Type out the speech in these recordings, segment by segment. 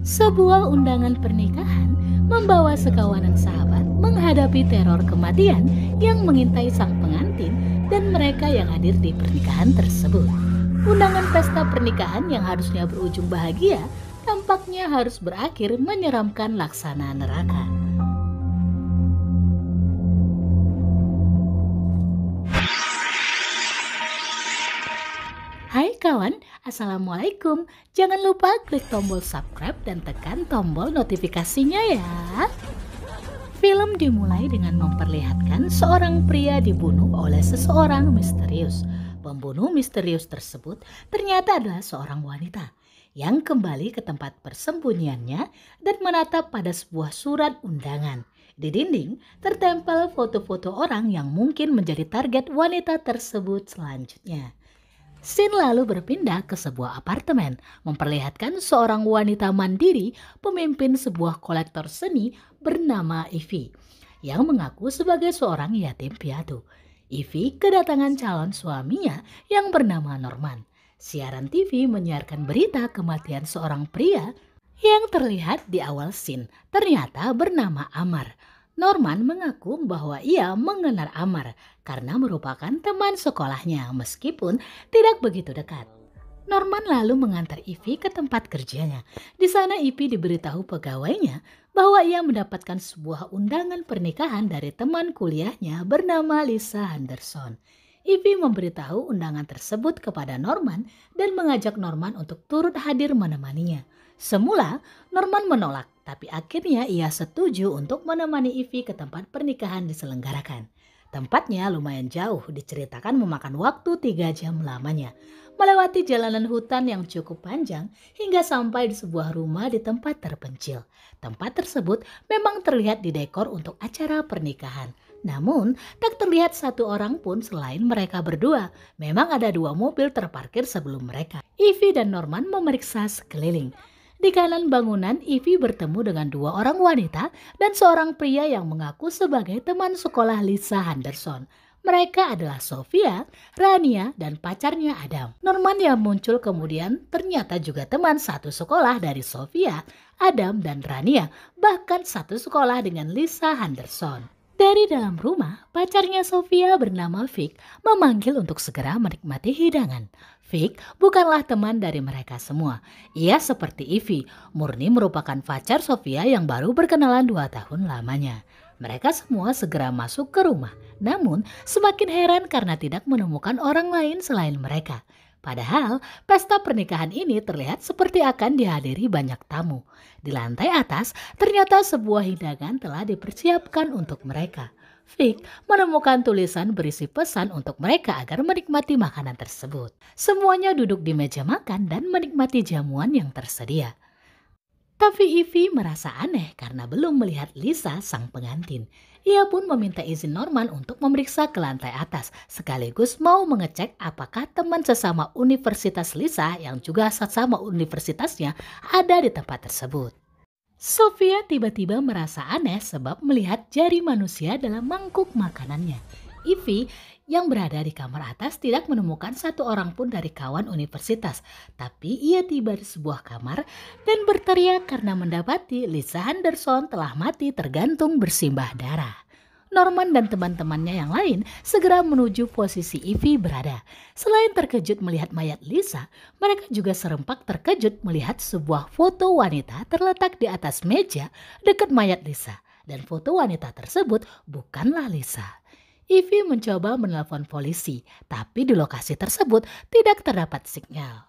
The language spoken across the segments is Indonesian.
Sebuah undangan pernikahan membawa sekawanan sahabat menghadapi teror kematian yang mengintai sang pengantin dan mereka yang hadir di pernikahan tersebut. Undangan pesta pernikahan yang harusnya berujung bahagia tampaknya harus berakhir menyeramkan laksana neraka. Hai kawan, Assalamualaikum. Jangan lupa klik tombol subscribe dan tekan tombol notifikasinya ya. Film dimulai dengan memperlihatkan seorang pria dibunuh oleh seseorang misterius. Pembunuh misterius tersebut ternyata adalah seorang wanita yang kembali ke tempat persembunyiannya dan menatap pada sebuah surat undangan. Di dinding tertempel foto-foto orang yang mungkin menjadi target wanita tersebut selanjutnya. Scene lalu berpindah ke sebuah apartemen, memperlihatkan seorang wanita mandiri pemimpin sebuah kolektor seni bernama Ivy, yang mengaku sebagai seorang yatim piatu. Ivy kedatangan calon suaminya yang bernama Norman. Siaran TV menyiarkan berita kematian seorang pria yang terlihat di awal scene, ternyata bernama Amar. Norman mengaku bahwa ia mengenal Amar karena merupakan teman sekolahnya meskipun tidak begitu dekat. Norman lalu mengantar Ivy ke tempat kerjanya. Di sana Ivy diberitahu pegawainya bahwa ia mendapatkan sebuah undangan pernikahan dari teman kuliahnya bernama Lisa Henderson. Ivy memberitahu undangan tersebut kepada Norman dan mengajak Norman untuk turut hadir menemaninya. Semula Norman menolak, tapi akhirnya ia setuju untuk menemani Ivy ke tempat pernikahan diselenggarakan. Tempatnya lumayan jauh, diceritakan memakan waktu 3 jam lamanya. Melewati jalanan hutan yang cukup panjang hingga sampai di sebuah rumah di tempat terpencil. Tempat tersebut memang terlihat didekor untuk acara pernikahan. Namun tak terlihat satu orang pun selain mereka berdua. Memang ada 2 mobil terparkir sebelum mereka. Ivy dan Norman memeriksa sekeliling. Di kanan bangunan, Ivy bertemu dengan 2 orang wanita dan seorang pria yang mengaku sebagai teman sekolah Lisa Henderson. Mereka adalah Sofia, Rania, dan pacarnya Adam. Norman yang muncul kemudian ternyata juga teman satu sekolah dari Sofia, Adam, dan Rania, bahkan satu sekolah dengan Lisa Henderson. Dari dalam rumah, pacarnya Sofia bernama Vic memanggil untuk segera menikmati hidangan. Vic bukanlah teman dari mereka semua. Ia seperti Ivy, murni merupakan pacar Sofia yang baru berkenalan 2 tahun lamanya. Mereka semua segera masuk ke rumah, namun semakin heran karena tidak menemukan orang lain selain mereka. Padahal pesta pernikahan ini terlihat seperti akan dihadiri banyak tamu. Di lantai atas ternyata sebuah hidangan telah dipersiapkan untuk mereka. Vic menemukan tulisan berisi pesan untuk mereka agar menikmati makanan tersebut. Semuanya duduk di meja makan dan menikmati jamuan yang tersedia. Tapi Ivy merasa aneh karena belum melihat Lisa sang pengantin. Ia pun meminta izin Norman untuk memeriksa ke lantai atas, sekaligus mau mengecek apakah teman sesama Universitas Lisa yang juga sesama universitasnya ada di tempat tersebut. Sofia tiba-tiba merasa aneh sebab melihat jari manusia dalam mangkuk makanannya. Ivy yang berada di kamar atas tidak menemukan satu orang pun dari kawan universitas. Tapi ia tiba di sebuah kamar dan berteriak karena mendapati Lisa Henderson telah mati tergantung bersimbah darah. Norman dan teman-temannya yang lain segera menuju posisi Ivy berada. Selain terkejut melihat mayat Lisa, mereka juga serempak terkejut melihat sebuah foto wanita terletak di atas meja dekat mayat Lisa. Dan foto wanita tersebut bukanlah Lisa. Ivy mencoba menelpon polisi, tapi di lokasi tersebut tidak terdapat sinyal.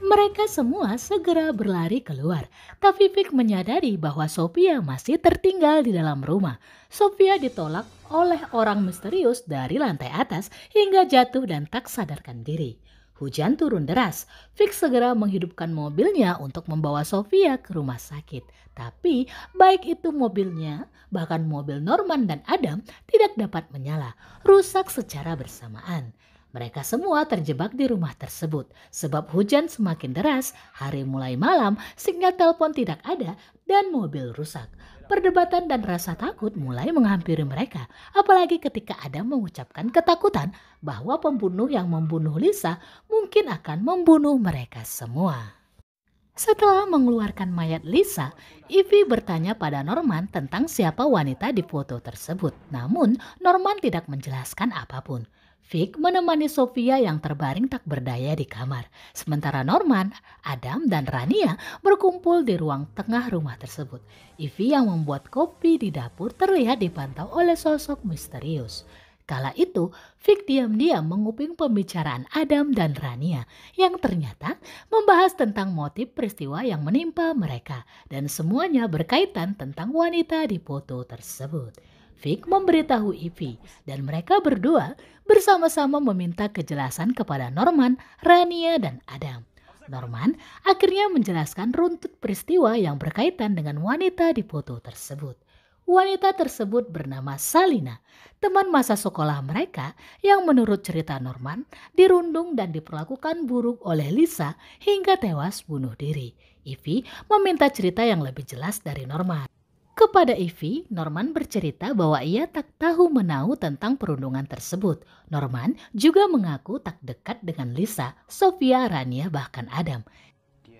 Mereka semua segera berlari keluar, tapi Vic menyadari bahwa Sofia masih tertinggal di dalam rumah. Sofia ditolak oleh orang misterius dari lantai atas hingga jatuh dan tak sadarkan diri. Hujan turun deras. Vic segera menghidupkan mobilnya untuk membawa Sofia ke rumah sakit. Tapi baik itu mobilnya, bahkan mobil Norman dan Adam tidak dapat menyala, rusak secara bersamaan. Mereka semua terjebak di rumah tersebut. Sebab hujan semakin deras, hari mulai malam, sinyal telepon tidak ada, dan mobil rusak. Perdebatan dan rasa takut mulai menghampiri mereka, apalagi ketika Adam mengucapkan ketakutan bahwa pembunuh yang membunuh Lisa mungkin akan membunuh mereka semua. Setelah mengeluarkan mayat Lisa, Ivy bertanya pada Norman tentang siapa wanita di foto tersebut. Namun, Norman tidak menjelaskan apapun. Vic menemani Sofia yang terbaring tak berdaya di kamar. Sementara Norman, Adam, dan Rania berkumpul di ruang tengah rumah tersebut. Ivy yang membuat kopi di dapur terlihat dipantau oleh sosok misterius. Kala itu, Vic diam-diam menguping pembicaraan Adam dan Rania yang ternyata membahas tentang motif peristiwa yang menimpa mereka dan semuanya berkaitan tentang wanita di foto tersebut. Vic memberitahu Ivy dan mereka berdua bersama-sama meminta kejelasan kepada Norman, Rania, dan Adam. Norman akhirnya menjelaskan runtut peristiwa yang berkaitan dengan wanita di foto tersebut. Wanita tersebut bernama Salina, teman masa sekolah mereka yang menurut cerita Norman dirundung dan diperlakukan buruk oleh Lisa hingga tewas bunuh diri. Ivy meminta cerita yang lebih jelas dari Norman. Kepada Ivy, Norman bercerita bahwa ia tak tahu menahu tentang perundungan tersebut. Norman juga mengaku tak dekat dengan Lisa, Sofia, Rania, bahkan Adam.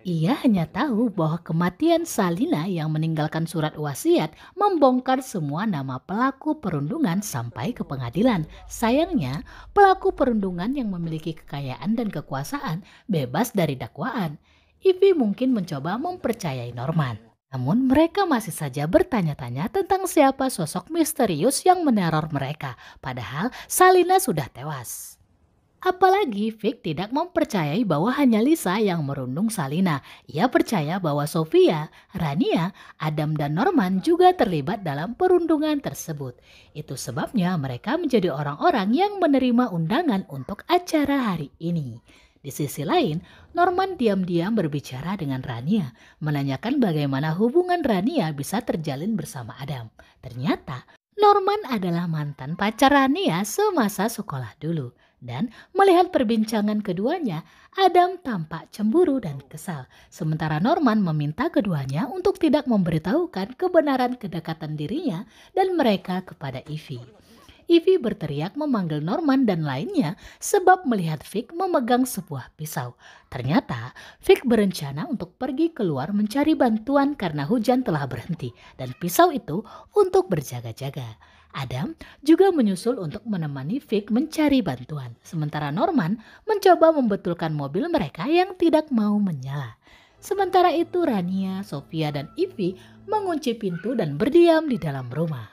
Ia hanya tahu bahwa kematian Salina yang meninggalkan surat wasiat membongkar semua nama pelaku perundungan sampai ke pengadilan. Sayangnya, pelaku perundungan yang memiliki kekayaan dan kekuasaan bebas dari dakwaan. Ivy mungkin mencoba mempercayai Norman. Namun mereka masih saja bertanya-tanya tentang siapa sosok misterius yang meneror mereka, padahal Salina sudah tewas. Apalagi Vic tidak mempercayai bahwa hanya Lisa yang merundung Salina. Ia percaya bahwa Sofia, Rania, Adam, dan Norman juga terlibat dalam perundungan tersebut. Itu sebabnya mereka menjadi orang-orang yang menerima undangan untuk acara hari ini. Di sisi lain, Norman diam-diam berbicara dengan Rania, menanyakan bagaimana hubungan Rania bisa terjalin bersama Adam. Ternyata Norman adalah mantan pacar Rania semasa sekolah dulu. Dan melihat perbincangan keduanya, Adam tampak cemburu dan kesal. Sementara Norman meminta keduanya untuk tidak memberitahukan kebenaran kedekatan dirinya dan mereka kepada Ivy. Ivy berteriak memanggil Norman dan lainnya sebab melihat Vic memegang sebuah pisau. Ternyata Vic berencana untuk pergi keluar mencari bantuan karena hujan telah berhenti dan pisau itu untuk berjaga-jaga. Adam juga menyusul untuk menemani Vic mencari bantuan. Sementara Norman mencoba membetulkan mobil mereka yang tidak mau menyala. Sementara itu Rania, Sofia, dan Ivy mengunci pintu dan berdiam di dalam rumah.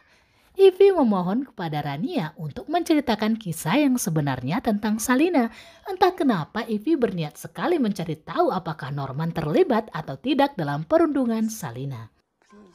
Ivy memohon kepada Rania untuk menceritakan kisah yang sebenarnya tentang Salina. Entah kenapa Ivy berniat sekali mencari tahu apakah Norman terlibat atau tidak dalam perundungan Salina.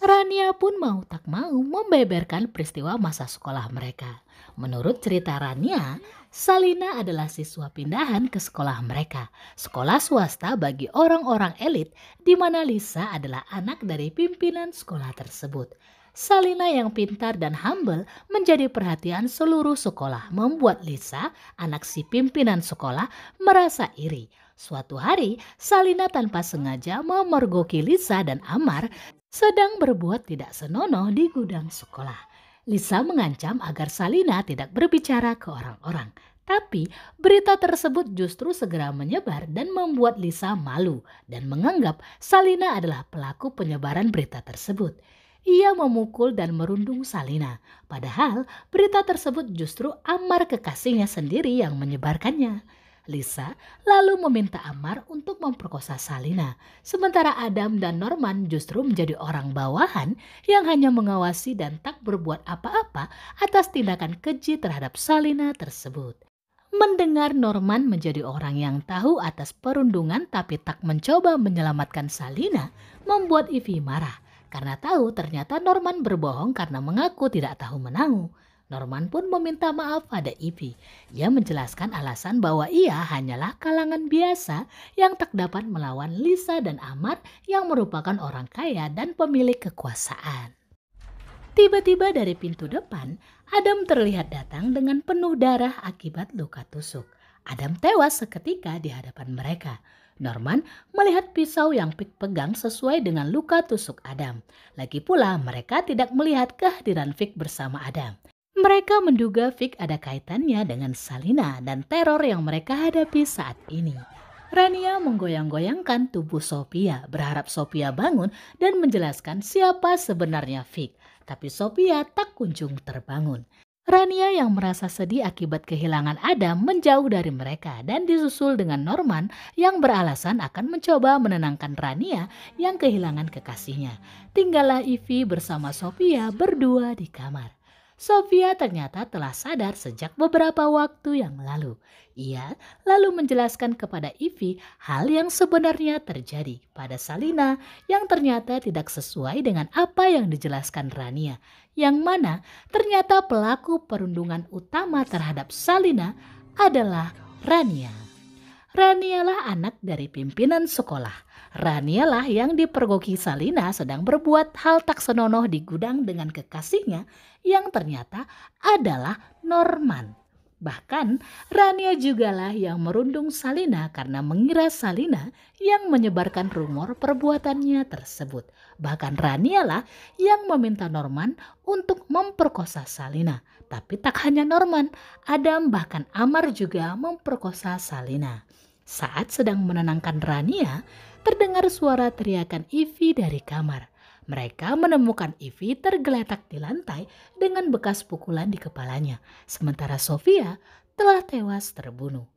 Rania pun mau tak mau membeberkan peristiwa masa sekolah mereka. Menurut cerita Rania, Salina adalah siswa pindahan ke sekolah mereka. Sekolah swasta bagi orang-orang elit di mana Lisa adalah anak dari pimpinan sekolah tersebut. Salina yang pintar dan humble menjadi perhatian seluruh sekolah, membuat Lisa, anak si pimpinan sekolah, merasa iri. Suatu hari, Salina tanpa sengaja memergoki Lisa dan Amar sedang berbuat tidak senonoh di gudang sekolah. Lisa mengancam agar Salina tidak berbicara ke orang-orang. Tapi berita tersebut justru segera menyebar dan membuat Lisa malu dan menganggap Salina adalah pelaku penyebaran berita tersebut. Ia memukul dan merundung Salina. Padahal berita tersebut justru Amar kekasihnya sendiri yang menyebarkannya. Lisa lalu meminta Amar untuk memperkosa Salina. Sementara Adam dan Norman justru menjadi orang bawahan yang hanya mengawasi dan tak berbuat apa-apa atas tindakan keji terhadap Salina tersebut. Mendengar Norman menjadi orang yang tahu atas perundungan tapi tak mencoba menyelamatkan Salina membuat Ivy marah. Karena tahu ternyata Norman berbohong karena mengaku tidak tahu menahu. Norman pun meminta maaf pada Ivy. Ia menjelaskan alasan bahwa ia hanyalah kalangan biasa yang tak dapat melawan Lisa dan Amar yang merupakan orang kaya dan pemilik kekuasaan. Tiba-tiba dari pintu depan, Adam terlihat datang dengan penuh darah akibat luka tusuk. Adam tewas seketika di hadapan mereka. Norman melihat pisau yang Vic pegang sesuai dengan luka tusuk Adam. Lagi pula mereka tidak melihat kehadiran Vic bersama Adam. Mereka menduga Vic ada kaitannya dengan Salina dan teror yang mereka hadapi saat ini. Rania menggoyang-goyangkan tubuh Sophia, berharap Sophia bangun dan menjelaskan siapa sebenarnya Vic. Tapi Sophia tak kunjung terbangun. Rania yang merasa sedih akibat kehilangan Adam menjauh dari mereka dan disusul dengan Norman yang beralasan akan mencoba menenangkan Rania yang kehilangan kekasihnya. Tinggallah Ivy bersama Sophia berdua di kamar. Sophia ternyata telah sadar sejak beberapa waktu yang lalu. Ia lalu menjelaskan kepada Ivy hal yang sebenarnya terjadi pada Salina yang ternyata tidak sesuai dengan apa yang dijelaskan Rania. Yang mana ternyata pelaku perundungan utama terhadap Salina adalah Rania. Ranialah anak dari pimpinan sekolah. Ranialah yang dipergoki Salina sedang berbuat hal tak senonoh di gudang dengan kekasihnya yang ternyata adalah Norman. Bahkan Rania jugalah yang merundung Salina karena mengira Salina yang menyebarkan rumor perbuatannya tersebut. Bahkan Ranialah yang meminta Norman untuk memperkosa Salina. Tapi tak hanya Norman, Adam bahkan Amar juga memperkosa Salina. Saat sedang menenangkan Rania, terdengar suara teriakan Ivy dari kamar. Mereka menemukan Ivy tergeletak di lantai dengan bekas pukulan di kepalanya, sementara Sophia telah tewas terbunuh.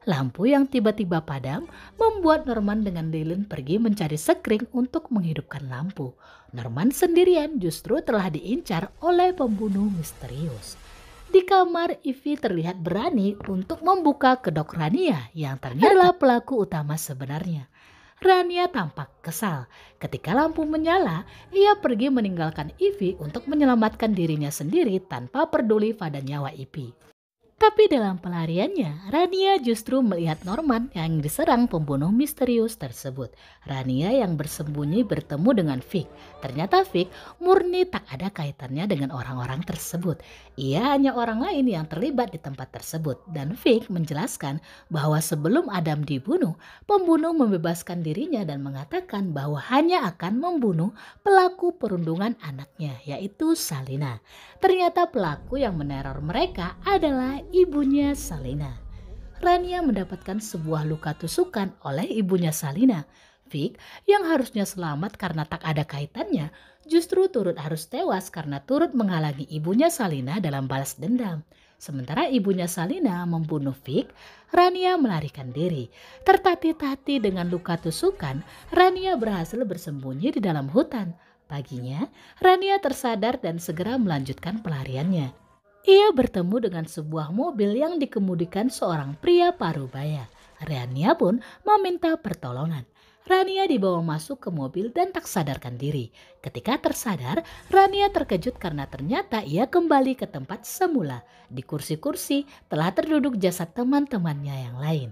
Lampu yang tiba-tiba padam membuat Norman dengan Dylan pergi mencari sekring untuk menghidupkan lampu. Norman sendirian justru telah diincar oleh pembunuh misterius. Di kamar, Ivy terlihat berani untuk membuka kedok Rania yang ternyata adalah pelaku utama sebenarnya. Rania tampak kesal. Ketika lampu menyala, ia pergi meninggalkan Ivy untuk menyelamatkan dirinya sendiri tanpa peduli pada nyawa Ivy. Tapi dalam pelariannya, Rania justru melihat Norman yang diserang pembunuh misterius tersebut. Rania yang bersembunyi bertemu dengan Vic. Ternyata Vic murni tak ada kaitannya dengan orang-orang tersebut. Ia hanya orang lain yang terlibat di tempat tersebut. Dan Vic menjelaskan bahwa sebelum Adam dibunuh, pembunuh membebaskan dirinya dan mengatakan bahwa hanya akan membunuh pelaku perundungan anaknya, yaitu Salina. Ternyata pelaku yang meneror mereka adalah ibunya Salina. Rania mendapatkan sebuah luka tusukan oleh ibunya Salina. Vic yang harusnya selamat karena tak ada kaitannya justru turut harus tewas karena turut menghalangi ibunya Salina dalam balas dendam. Sementara ibunya Salina membunuh Vic, Rania melarikan diri. Tertatih-tatih dengan luka tusukan, Rania berhasil bersembunyi di dalam hutan. Paginya, Rania tersadar dan segera melanjutkan pelariannya. Ia bertemu dengan sebuah mobil yang dikemudikan seorang pria parubaya. Rania pun meminta pertolongan. Rania dibawa masuk ke mobil dan tak sadarkan diri. Ketika tersadar, Rania terkejut karena ternyata ia kembali ke tempat semula. Di kursi-kursi telah terduduk jasad teman-temannya yang lain.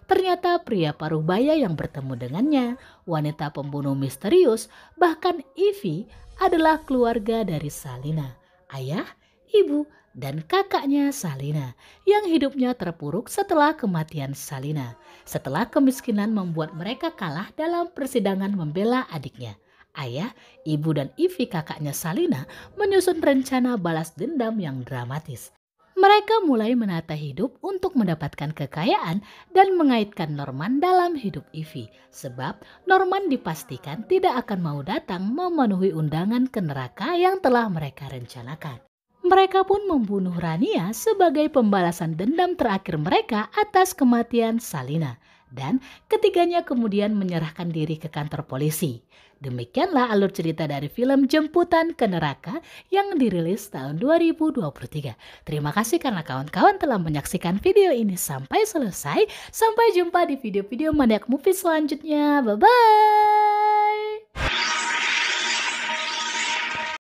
Ternyata pria parubaya yang bertemu dengannya, wanita pembunuh misterius, bahkan Ivy adalah keluarga dari Salina. Ayah, ibu, dan kakaknya Salina yang hidupnya terpuruk setelah kematian Salina. Setelah kemiskinan membuat mereka kalah dalam persidangan membela adiknya. Ayah, ibu, dan Ivy kakaknya Salina menyusun rencana balas dendam yang dramatis. Mereka mulai menata hidup untuk mendapatkan kekayaan dan mengaitkan Norman dalam hidup Ivy. Sebab Norman dipastikan tidak akan mau datang memenuhi undangan ke neraka yang telah mereka rencanakan. Mereka pun membunuh Rania sebagai pembalasan dendam terakhir mereka atas kematian Salina. Dan ketiganya kemudian menyerahkan diri ke kantor polisi. Demikianlah alur cerita dari film Jemputan ke Neraka yang dirilis tahun 2023. Terima kasih karena kawan-kawan telah menyaksikan video ini sampai selesai. Sampai jumpa di video-video Maniac Movie selanjutnya. Bye-bye!